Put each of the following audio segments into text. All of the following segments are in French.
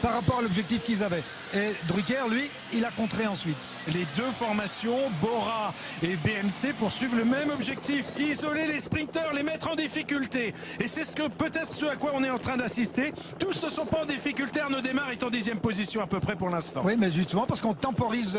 par rapport à l'objectif qu'ils avaient. Et Drucker, lui, il a contré ensuite. Les deux formations, Bora et BMC, poursuivent le même objectif, isoler les sprinteurs, les mettre en difficulté. Et c'est peut-être ce à quoi on est en train d'assister. Tous ne sont pas en difficulté. Arnaud Démare est en 10e position à peu près pour l'instant. Oui, mais justement parce qu'on temporise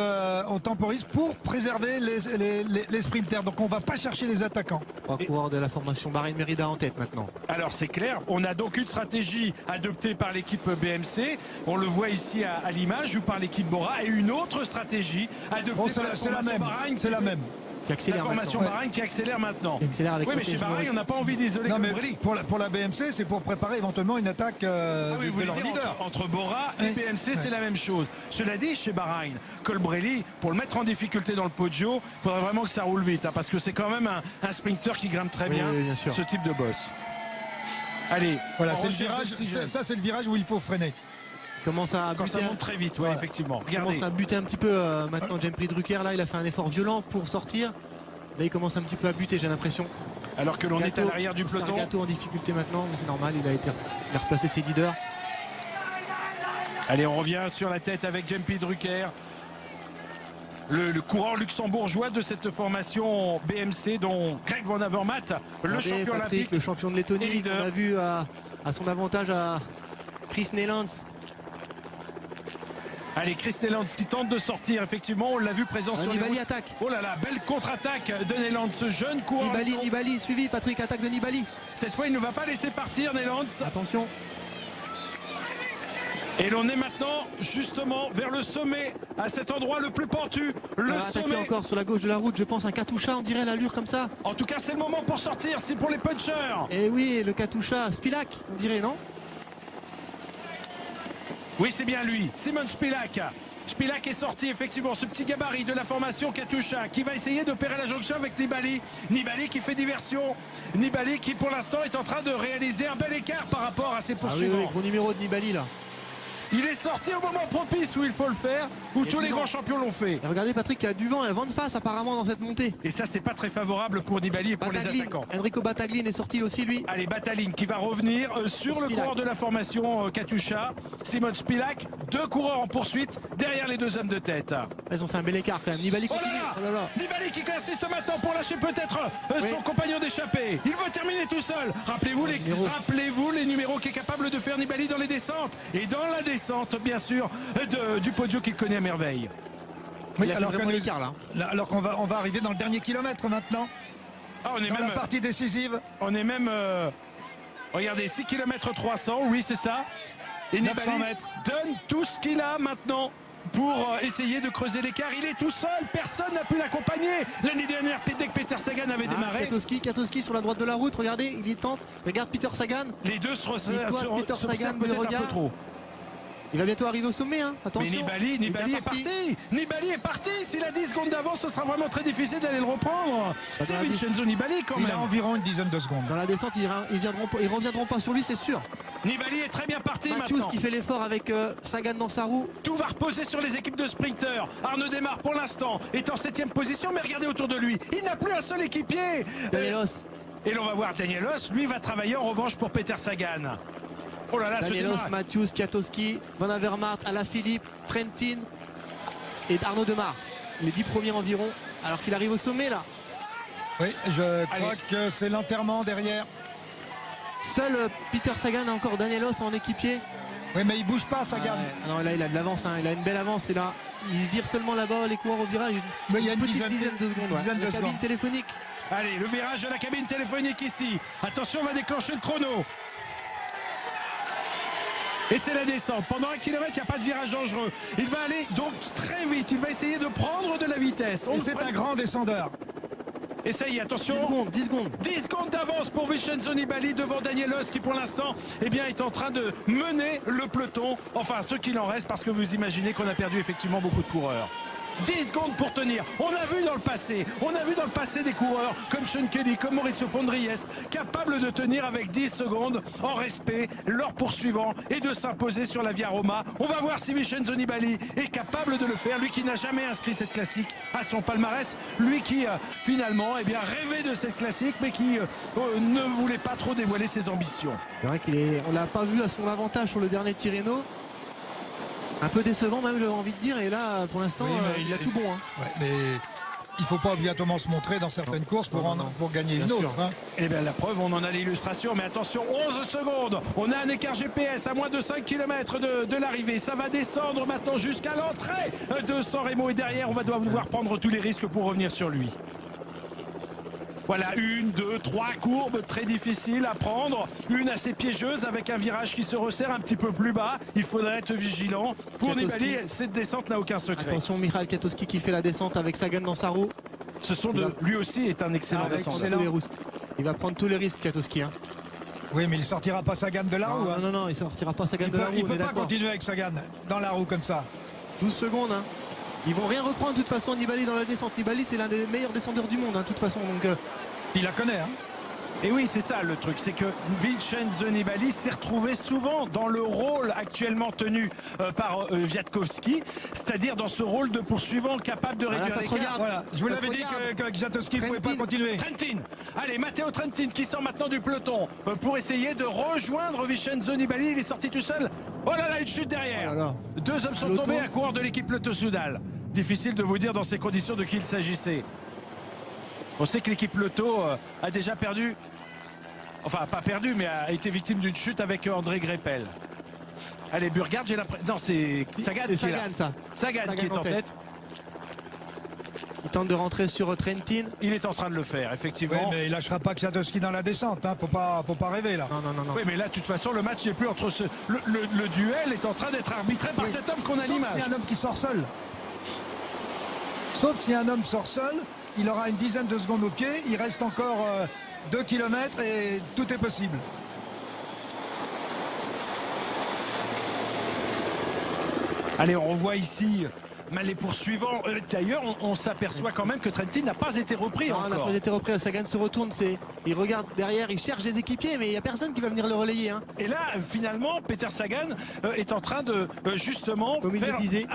pour préserver les sprinteurs. Donc on ne va pas chercher les attaquants. Trois coureurs de la formation Bahreïn Merida en tête maintenant. Alors c'est clair, on a donc une stratégie adoptée par l'équipe BMC. On le voit ici à l'image, ou par l'équipe Bora, et une autre stratégie adoptée par la formation Bahreïn. C'est la même. Qui accélère la formation maintenant. Bahreïn qui accélère maintenant. Avec oui, mais chez Bahreïn, on n'a pas envie d'isoler Colbrelli. Pour la BMC, c'est pour préparer éventuellement une attaque de leur leader. Entre Bora et BMC, c'est la même chose. Cela dit, chez Bahreïn, Colbrelli, pour le mettre en difficulté dans le Poggio, il faudra vraiment que ça roule vite, hein, parce que c'est quand même un sprinter qui grimpe très bien, ce type de boss. Allez, voilà, c'est le virage. Ça, c'est le virage où il faut freiner. Quand ça monte très vite, ouais, effectivement. Regardez. Il commence à buter un petit peu maintenant. Jempree Drucker, là, il a fait un effort violent pour sortir. Là, il commence un petit peu à buter, j'ai l'impression. Alors que l'on est à l'arrière du peloton. Gâteau en difficulté maintenant, mais c'est normal, il a replacé ses leaders. Allez, on revient sur la tête avec Jempree Drucker. Le coureur luxembourgeois de cette formation BMC, dont Greg Van Avermaet, le champion olympique. Le champion de Lettonie, on a vu à son avantage à Chris Neylands. Allez, Chris Neylands qui tente de sortir, effectivement, on l'a vu présent sur Nibali les routes. attaque. Oh là là, belle contre-attaque de Neylands, ce jeune coureur. Nibali suivi, Patrick, attaque de Nibali. Cette fois, il ne va pas laisser partir Neylands. Attention. Et l'on est maintenant justement vers le sommet, à cet endroit le plus pentu, le sommet. Encore sur la gauche de la route, je pense un Katusha, on dirait l'allure comme ça. En tout cas, c'est le moment pour sortir, c'est pour les punchers. Et oui, le Katusha, Spilak, on dirait, non? Oui, c'est bien lui, Simon Spilak. Spilak est sorti, effectivement, ce petit gabarit de la formation Katusha qui va essayer d'opérer la jonction avec Nibali. Nibali qui fait diversion. Nibali qui, pour l'instant, est en train de réaliser un bel écart par rapport à ses poursuivants. Oui, gros numéro de Nibali, là. Il est sorti au moment propice où il faut le faire, où tous les grands champions l'ont fait. Et regardez, Patrick, il y a du vent, il y a vent de face apparemment dans cette montée. Et ça, c'est pas très favorable pour Nibali et pour les attaquants. Enrico Battaglin est sorti aussi, lui. Allez, Battaglin qui va revenir sur le coureur de la formation Katusha, Simon Spilak. Deux coureurs en poursuite derrière les deux hommes de tête. Ils ont fait un bel écart quand même. Nibali continue. Oh là là. Nibali qui insiste maintenant pour lâcher peut-être son compagnon d'échappée. Il veut terminer tout seul. Rappelez-vous les numéros qu'est capable de faire Nibali dans les descentes. Et dans la descente, bien sûr, du Poggio qu'il connaît à merveille. Oui, alors qu'on va arriver dans le dernier kilomètre maintenant. Ah, on est dans la partie décisive. On est même regardez, 6 km 300, oui c'est ça. Et Nibali donne tout ce qu'il a maintenant pour essayer de creuser l'écart. Il est tout seul, personne n'a pu l'accompagner. L'année dernière, dès que Peter Sagan avait démarré. Katowski sur la droite de la route, regardez, il y tente. Regarde Peter Sagan. Les deux se Peter Sagan de regard. Un peu trop. Il va bientôt arriver au sommet, hein. Attention. Mais Nibali est parti. Nibali est parti. S'il a 10 secondes d'avance, ce sera vraiment très difficile d'aller le reprendre. C'est Vincenzo Nibali quand même. Il a environ une dizaine de secondes. Dans la descente, ils reviendront pas sur lui, c'est sûr. Nibali est très bien parti Matthews maintenant. Qui fait l'effort avec Sagan dans sa roue. Tout va reposer sur les équipes de sprinteurs. Arnaud Démare pour l'instant est en 7e position, mais regardez autour de lui. Il n'a plus un seul équipier. Danielos. Et l'on va voir Danielos. Lui va travailler en revanche pour Peter Sagan. Oh là là, Danielos, Matthews, Katowski, Van Avermaet, Alaphilippe, Trentin et Arnaud Démare. Les 10 premiers environ, alors qu'il arrive au sommet là. Oui, je crois que c'est l'enterrement derrière. Seul Peter Sagan a encore Danielos en équipier. Oui, mais il bouge pas, Sagan. Non, là il a de l'avance, hein. Il a une belle avance et là il vire seulement là-bas les coureurs au virage. Mais il y a une petite dizaine de secondes. La cabine téléphonique. Allez, le virage de la cabine téléphonique ici. Attention, on va déclencher le chrono. Et c'est la descente. Pendant 1 km, il n'y a pas de virage dangereux. Il va aller donc très vite. Il va essayer de prendre de la vitesse. C'est un grand descendeur. Et ça y est, attention. 10 secondes. 10 secondes d'avance pour Vincenzo Nibali devant Danielos qui pour l'instant est en train de mener le peloton. Enfin, ce qu'il en reste parce que vous imaginez qu'on a perdu effectivement beaucoup de coureurs. 10 secondes pour tenir. On a vu dans le passé des coureurs comme Sean Kelly, comme Maurizio Fondries, capables de tenir avec 10 secondes en respect leurs poursuivants et de s'imposer sur la Via Roma. On va voir si Vincenzo Nibali est capable de le faire, lui qui n'a jamais inscrit cette classique à son palmarès, lui qui finalement rêvait de cette classique mais qui ne voulait pas trop dévoiler ses ambitions. C'est vrai qu'on l'a pas vu à son avantage sur le dernier Tirreno. Un peu décevant même, j'avais envie de dire. Et là, pour l'instant, Oui, mais il a tout bon. Hein. Ouais, mais il ne faut pas obligatoirement se montrer dans certaines courses pour, Non. pour gagner Bien une sûr. autre. Hein. Eh bien la preuve, on en a l'illustration, mais attention, 11 secondes, on a un écart GPS à moins de 5 km de l'arrivée, ça va descendre maintenant jusqu'à l'entrée de San Remo et derrière on va devoir prendre tous les risques pour revenir sur lui. Voilà, 1, 2, 3 courbes très difficiles à prendre, une assez piégeuse avec un virage qui se resserre un petit peu plus bas, il faudrait être vigilant. Pour Kwiatkowski. Nibali, cette descente n'a aucun secret. Attention, Michal Kwiatkowski qui fait la descente avec Sagan dans sa roue. Lui aussi est un excellent descendeur. Il va prendre tous les risques, Kwiatkowski. Hein. Oui, mais il ne sortira pas Sagan de la roue. Hein. Non, il sortira pas Sagan de la roue. Il on ne est peut pas d'accord. continuer avec Sagan dans la roue comme ça. 12 secondes. Hein. Ils vont rien reprendre de toute façon. Nibali dans la descente. Nibali, c'est l'un des meilleurs descendeurs du monde, hein, de toute façon. Donc, Il la connaît. Hein. Et oui, c'est ça le truc, c'est que Vincenzo Nibali s'est retrouvé souvent dans le rôle actuellement tenu par Kwiatkowski, c'est-à-dire dans ce rôle de poursuivant capable de réduire ça se l'écart. regarde. Voilà, je vous Ça l'avais se dit regarde. que Kwiatkowski ne pouvait pas continuer. Trentin, allez, Matteo Trentin qui sort maintenant du peloton pour essayer de rejoindre Vincenzo Nibali. Il est sorti tout seul. Oh là là, une chute derrière. Oh là là. Deux hommes sont Peloton. tombés à coureur de l'équipe Lotto Soudal. Difficile de vous dire dans ces conditions de qui il s'agissait. On sait que l'équipe Lotto a déjà perdu, enfin pas perdu, mais a été victime d'une chute avec André Greipel. Allez, Burgard, j'ai l'impression... Non, c'est Sagan c'est qui est là. Sagan, ça. Sagan Sagan qui est en tête. Il tente de rentrer sur Trentin. Il est en train de le faire, Oui, effectivement. mais il lâchera pas Kwiatkowski dans la descente. Hein. Faut pas rêver là. Non. Oui, mais là, de toute façon, le match n'est plus entre ce... Le duel est en train d'être arbitré par Oui. cet homme qu'on a à Sauf l'image. s'il y a un homme qui sort seul. Sauf si un homme sort seul, il aura une dizaine de secondes au pied. Il reste encore 2 km et tout est possible. Allez, on revoit ici les poursuivants. D'ailleurs, on s'aperçoit quand même que Trentin n'a pas été repris Non, il n'a encore. pas été repris. Sagan se retourne. Il regarde derrière. Il cherche des équipiers, mais il n'y a personne qui va venir le relayer. Hein. Et là, finalement, Peter Sagan est en train de justement Comme il le faire disait.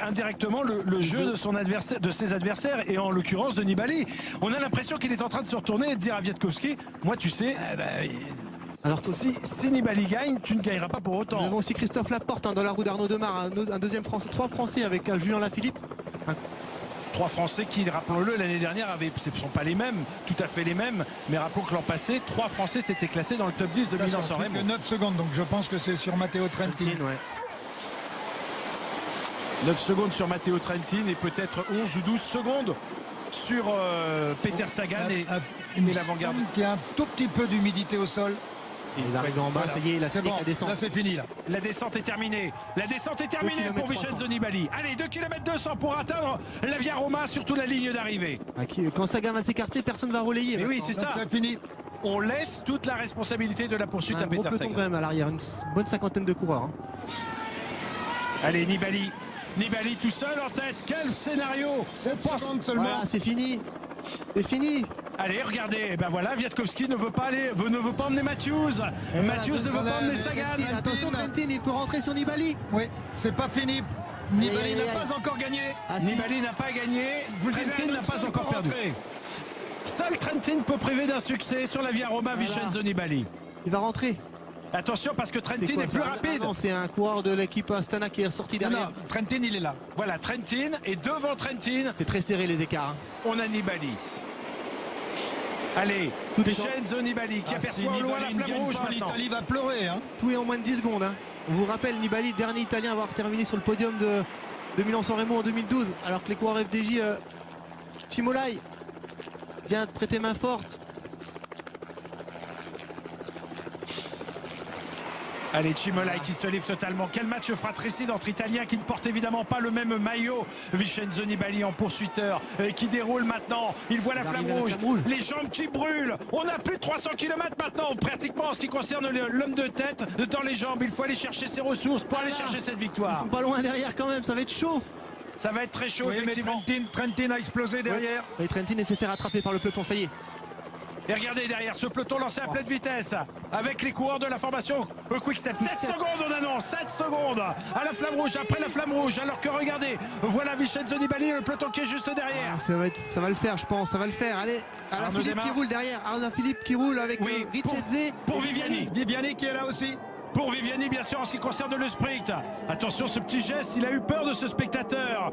indirectement le jeu de son adversaire, de ses adversaires, et en l'occurrence de Nibali. On a l'impression qu'il est en train de se retourner et de dire à Kwiatkowski, moi, tu sais, Alors que si Nibali gagne, tu ne gagneras pas pour nous autant. avons aussi Christophe Laporte hein, dans la roue d'Arnaud Demar, un deuxième Français, 3 Français avec Julien Lafilippe. Trois Français qui, rappelons-le, l'année dernière, ce ne sont pas les mêmes, tout à fait les mêmes, mais rappelons que l'an passé, 3 Français s'étaient classés dans le top 10 de Milan-San Plus Remo. que 9 secondes, donc je pense que c'est sur Matteo Trentin. Ouais. 9 secondes sur Matteo Trentin et peut-être 11 ou 12 secondes sur Peter Sagan et l'avant-garde. Il y a un tout petit peu d'humidité au sol. Il arrive en bas, Voilà. ça y est, il a C'est fini bon, la descente. là c'est fini là. La descente est terminée. La descente est terminée 2 pour kilomètres Vincenzo Nibali. Allez, 2 km 200 pour atteindre la Via Roma, surtout la ligne d'arrivée. Quand Sagan va s'écarter, personne ne va relayer. Et oui, maintenant. c'est Donc ça. c'est fini. On laisse toute la responsabilité de la poursuite Un à gros Peter peloton Sagan. quand même à l'arrière, une bonne cinquantaine de coureurs. Hein. Allez, Nibali. Nibali tout seul en tête. Quel scénario. 7 On pense- secondes seulement. Voilà, c'est fini. C'est fini. Allez, regardez, et ben voilà, Kwiatkowski ne veut pas emmener Matthews. Matthews ne veut pas emmener Sagan. Trentin, attention, Trentin, il peut rentrer sur Nibali. Oui, c'est pas fini. Nibali Aïe, aïe, n'a aïe. pas encore gagné. Ah, si. Nibali n'a pas gagné. Vous le disiez, Trentin n'a un pas seul encore pour perdu. rentrer. Seul Trentin peut priver d'un succès sur la Via Roma, Voilà. Vincenzo Nibali. Il va rentrer. Attention parce que Trentin quoi, est plus ça rapide. Ah non, c'est un coureur de l'équipe Astana qui est sorti Non, derrière. non, Trentin il est là. Voilà, Trentin. Et devant Trentin, C'est très serré les écarts. hein. on a Nibali. Allez, Tout est Vincenzo Nibali qui Ah, aperçoit si au loin Nibali la ne flamme gagne rouge pas, maintenant. l'Italie va pleurer. Hein. Tout est en moins de 10 secondes. Hein. On vous rappelle, Nibali, dernier Italien à avoir terminé sur le podium de Milan-San Remo en 2012, alors que les coureurs FDJ Cimolai vient de prêter main forte. Allez, Cimolai qui se livre totalement. Quel match fratricide entre Italiens qui ne portent évidemment pas le même maillot. Vincenzo Nibali en poursuiteur qui déroule maintenant. Il voit la Il flamme arrive à la rouge, flamme rouge. les jambes qui brûlent. On a plus de 300 km maintenant, pratiquement en ce qui concerne l'homme de tête dans les jambes. Il faut aller chercher ses ressources pour aller chercher cette Ils victoire. sont pas loin derrière quand même, ça va être chaud. Ça va être très chaud, Oui, mais effectivement. Trentin a explosé derrière. Et Trentin s'est fait rattraper par le peloton, ça y est. Et regardez derrière ce peloton lancé à pleine vitesse avec les coureurs de la formation Quick Step. 7 secondes on annonce, 7 secondes à la flamme rouge, après la flamme rouge. Alors que regardez, voilà Vincenzo Nibali, le peloton qui est juste derrière. Ah, ça va le faire, je pense, ça va le faire. Allez, Alain Arnaud Philippe qui Demar. roule derrière. Arnaud Philippe qui roule avec Oui, pour pour Viviani. Viviani qui est là aussi. pour Viviani, bien sûr, en ce qui concerne le sprint. Attention, ce petit geste, il a eu peur de ce spectateur.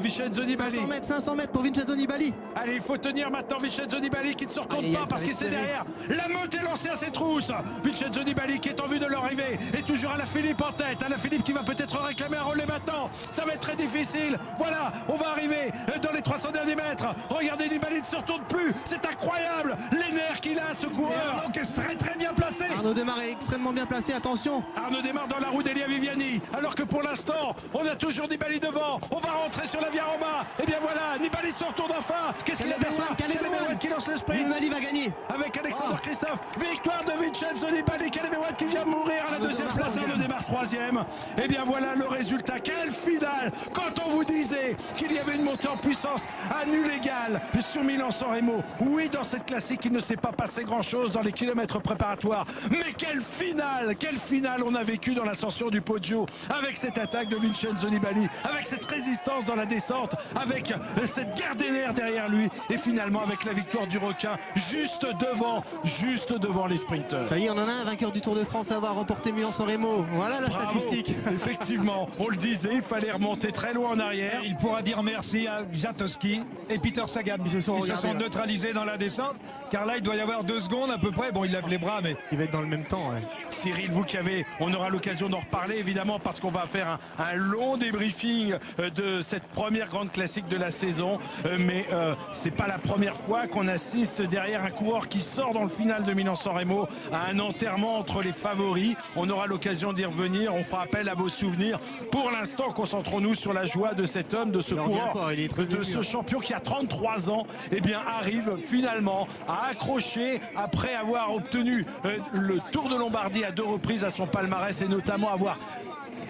Vincenzo Nibali. 500 mètres pour Vincenzo Nibali. Allez, il faut tenir maintenant Vincenzo Nibali qui ne se retourne pas parce qu'il c'est derrière. La meute est lancée à ses trousses. Vincenzo Nibali qui est en vue de l'arrivée et toujours Alaphilippe en tête. Alaphilippe qui va peut-être réclamer un relais maintenant. Ça va être très difficile. Voilà, on va arriver dans les 300 derniers mètres. Regardez, Nibali ne se retourne plus. C'est incroyable les nerfs qu'il a, ce coureur. Arnaud qui est très très bien placé. Arnaud Démarre est extrêmement bien placé, attention. Arnaud démarre dans la roue d'Elia Viviani, alors que pour l'instant, on a toujours Nibali devant. On va rentrer sur la Via Roma. Et bien voilà, Nibali se retourne enfin. Qu'est-ce qu'il aperçoit? Caleb Ewan qui lance le sprint. Nibali va gagner. Avec Alexander Christophe. Victoire de Vincenzo Nibali. Caleb Ewan qui vient mourir à la deuxième place. Arnaud démarre troisième. Et bien voilà le résultat. Quelle finale! Quand on vous disait qu'il y avait une montée en puissance à nul égal sur Milan-San Remo. Oui, dans cette classique, il ne s'est pas passé grand-chose dans les kilomètres préparatoires. Mais quelle finale on a vécu dans l'ascension du Poggio, avec cette attaque de Vincenzo Nibali, avec cette résistance dans la descente, avec cette guerre des nerfs derrière lui, et finalement avec la victoire du requin juste devant les sprinteurs. Ça y est, on en a un vainqueur du Tour de France à avoir remporté Milan-San Remo. Voilà la Bravo. statistique. Effectivement, on le disait, il fallait remonter très loin en arrière. Il pourra dire merci à Jatowski et Peter Sagan. Ils se sont regardés, là. neutralisés dans la descente, car là il doit y avoir 2 secondes à peu près. Bon, il lève les bras, mais Il va être dans le même temps. Ouais. Cyril, vous qui avez, on aura l'occasion d'en reparler évidemment parce qu'on va faire un long débriefing de cette première grande classique de la saison, mais c'est pas la première fois qu'on assiste derrière un coureur qui sort dans le final de Milan-San Remo à un enterrement entre les favoris. On aura l'occasion d'y revenir, on fera appel à vos souvenirs. Pour l'instant, concentrons-nous sur la joie de cet homme, de ce Il en revient coureur, pas, il est très de ému, ce hein. champion qui a 33 ans, et bien arrive finalement à accrocher après avoir obtenu le Tour de Lombardie à 2 reprises à son palmarès et notamment avoir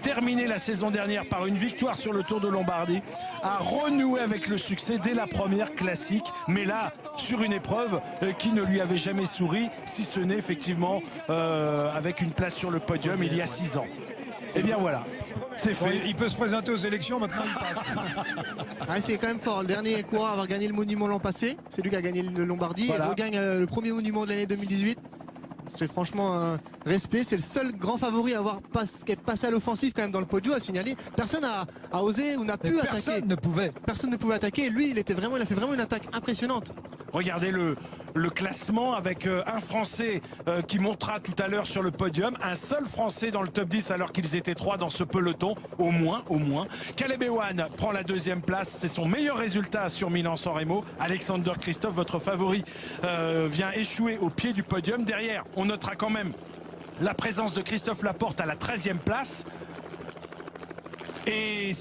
terminé la saison dernière par une victoire sur le Tour de Lombardie, à renouer avec le succès dès la première classique, mais là sur une épreuve qui ne lui avait jamais souri, si ce n'est effectivement avec une place sur le podium il y a 6 ans. Et bien voilà, c'est bon, fait. il peut se présenter aux élections maintenant. Il passe. Ah, c'est quand même fort. Le dernier coureur à avoir gagné le monument l'an passé, c'est lui qui a gagné le Lombardie. Voilà. Il regagne le premier monument de l'année 2018. C'est franchement un respect. C'est le seul grand favori à avoir être passé à l'offensive quand même dans le Poggio, à signaler. Personne n'a osé ou n'a pu attaquer. Personne ne pouvait. Personne ne pouvait attaquer. Lui, il a fait vraiment une attaque impressionnante. Regardez le classement avec un Français qui montera tout à l'heure sur le podium, un seul Français dans le top 10 alors qu'ils étaient 3 dans ce peloton, au moins. Caleb Ewan prend la 2e place, c'est son meilleur résultat sur Milan-San Remo. Alexander Christophe, votre favori, vient échouer au pied du podium. Derrière, on notera quand même la présence de Christophe Laporte à la 13e place. Et